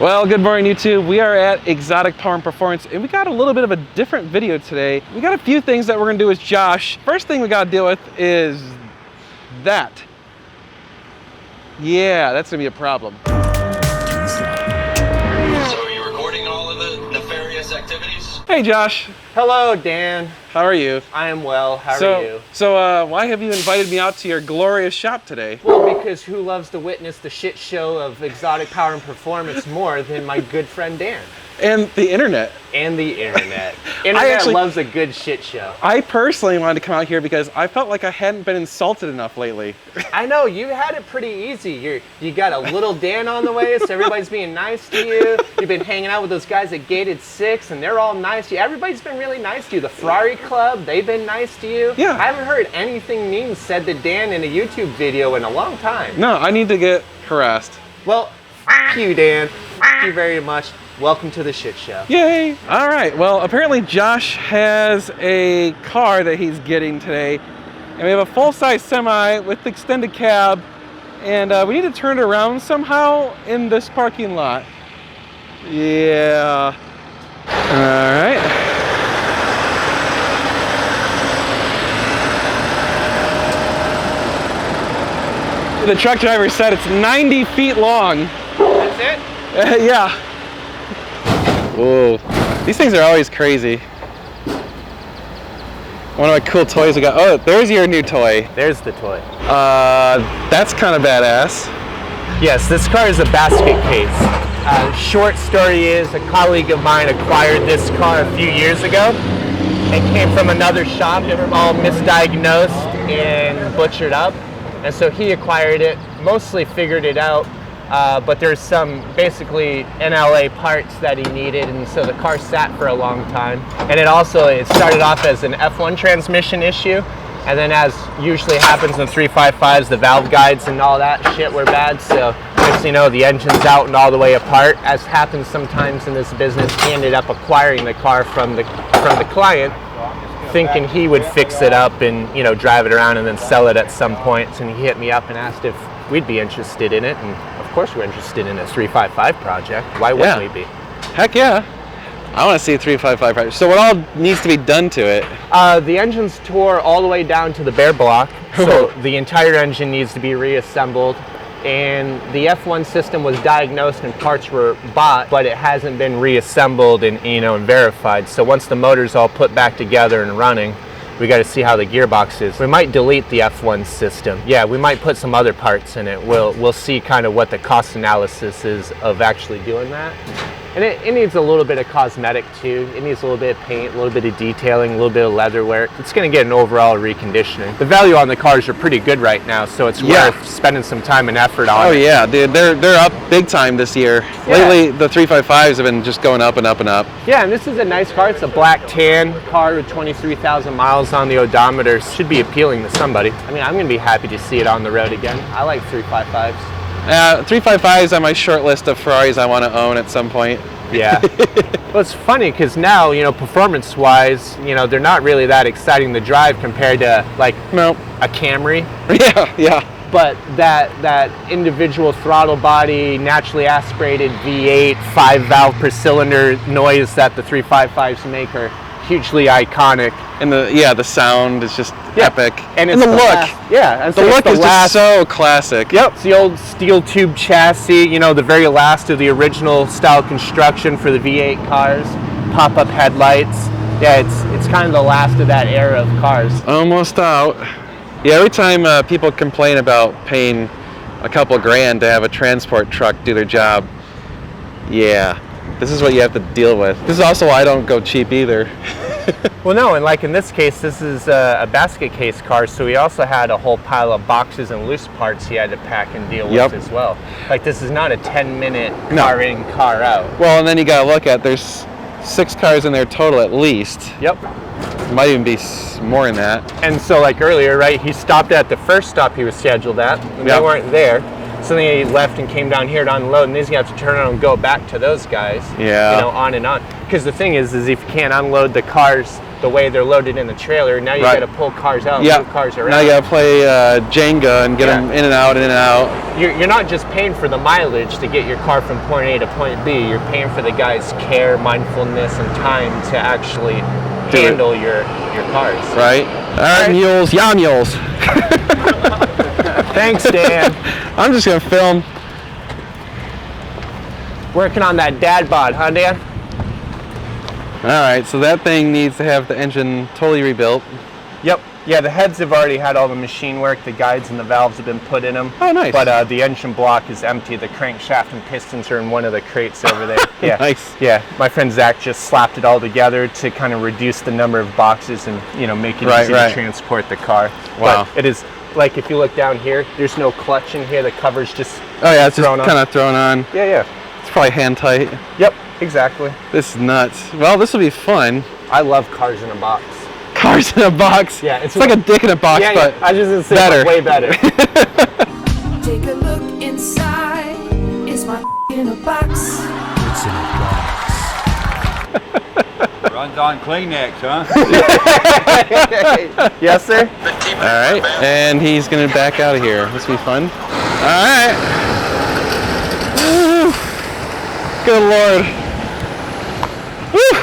Well, good morning YouTube. We are at Exotic Power and Performance and we got a little bit of a different video today. We got a few things that we're gonna do with Josh. First thing we gotta deal with is that. Yeah, that's gonna be a problem. So are you recording all of the nefarious activities? Hey Josh. Hello, Dan. How are you? I am well. How are you? So why have you invited me out to your glorious shop today? Well, because who loves to witness the shit show of Exotic Power and Performance more than my good friend Dan? And the internet. And the internet. Internet loves a good shit show. I personally wanted to come out here because I felt like I hadn't been insulted enough lately. I know, you had it pretty easy. You got a little Dan on the way, so everybody's being nice to you. You've been hanging out with those guys at Gated 6, and they're all nice to you. Everybody's been really nice to you. The Ferrari Club, they've been nice to you. Yeah. I haven't heard anything mean said to Dan in a YouTube video in a long time. No, I need to get harassed. Well, f you, Dan. F you very much. Welcome to the shit show. Yay! All right, well, apparently Josh has a car that he's getting today, and we have a full-size semi with extended cab, and we need to turn it around somehow in this parking lot. Yeah. All right. The truck driver said it's 90 feet long. That's it? Yeah. Whoa, these things are always crazy. One of my cool toys we got. Oh, there's your new toy. There's the toy. That's kind of badass. Yes, this car is a basket case. Short story is, a colleague of mine acquired this car a few years ago. It came from another shop, all misdiagnosed and butchered up. And so he acquired it, mostly figured it out. But there's some basically NLA parts that he needed, and so the car sat for a long time. And it started off as an F1 transmission issue, and then as usually happens in 355s, the valve guides and all that shit were bad, so next you know, the engine's out and all the way apart. As happens sometimes in this business, he ended up acquiring the car from the client, thinking he would fix it up and, you know, drive it around and then sell it at some point. And he hit me up and asked if we'd be interested in it, and of course we're interested in a 355 project. Why wouldn't we be? Heck yeah. I want to see a 355 project. So what all needs to be done to it? The engine's tore all the way down to the bare block, so the entire engine needs to be reassembled. And the F1 system was diagnosed and parts were bought, but it hasn't been reassembled and, you know, and verified. So once the motor's all put back together and running, we got to see how the gearbox is. We might delete the F1 system. Yeah, we might put some other parts in it. We'll see kind of what the cost analysis is of actually doing that. And it needs a little bit of cosmetic too. It needs a little bit of paint, a little bit of detailing, a little bit of leather wear. It's going to get an overall reconditioning. The value on the cars are pretty good right now, so it's worth spending some time and effort on. Oh yeah, dude, they're up big time this year. Yeah. Lately, the 355s have been just going up and up and up. Yeah, and this is a nice car. It's a black tan car with 23,000 miles on the odometer. Should be appealing to somebody. I mean, I'm going to be happy to see it on the road again. I like 355s. 355s on my short list of Ferraris I want to own at some point. Yeah. Well, it's funny because now, you know, performance-wise, you know, they're not really that exciting to drive compared to, like, a Camry. Yeah. But that individual throttle body, naturally aspirated V8, 5-valve per cylinder noise that the 355s make are hugely iconic. And the sound is just epic. And it's the look. The look is just so classic. Yep, it's the old steel tube chassis, you know, the very last of the original style construction for the V8 cars, pop-up headlights. Yeah, it's kind of the last of that era of cars. Almost out. Yeah, every time people complain about paying a couple grand to have a transport truck do their job, yeah, this is what you have to deal with. This is also why I don't go cheap either. Well, no, and like in this case, this is a basket case car, so he also had a whole pile of boxes and loose parts he had to pack and deal with as well. Like, this is not a 10-minute car in, car out. Well, and then you gotta look at, there's 6 cars in there total at least. Yep. Might even be more than that. And so, like earlier, right, he stopped at the first stop he was scheduled at, and they weren't there. So then he left and came down here to unload, and he's going to have to turn around and go back to those guys. Yeah. You know, on and on. Because the thing is if you can't unload the cars the way they're loaded in the trailer. Now you Right. got to pull cars out, Yeah. move cars around. Now you gotta play Jenga and get Yeah. them in and out, in and out. You're not just paying for the mileage to get your car from point A to point B. You're paying for the guy's care, mindfulness, and time to actually Do it. handle your cars. Right? All right, Right. mules, yeah, mules. Thanks, Dan. I'm just gonna film. Working on that dad bod, huh, Dan? All right, so that thing needs to have the engine totally rebuilt. Yep. Yeah, the heads have already had all the machine work. The guides and the valves have been put in them. Oh, nice. But the engine block is empty. The crankshaft and pistons are in one of the crates over there. Yeah. Nice. Yeah. My friend Zach just slapped it all together to kind of reduce the number of boxes and, you know, make it Right, easy right. to transport the car. Wow. But it is, like, if you look down here, there's no clutch in here. The cover's just Oh yeah, it's just thrown on. kind of thrown on. Yeah, yeah. It's probably hand tight. Yep, exactly. This is nuts. Well, this will be fun. I love cars in a box. Cars in a box. Yeah, it's like a dick in a box, Yeah, but yeah. I was just gonna say better. but way better. Take a look inside. It's my in a box. Runs on Kleenex, huh? Yes, sir? All right, and he's gonna back out of here. This will be fun. All right. Woo. Good Lord. Woo.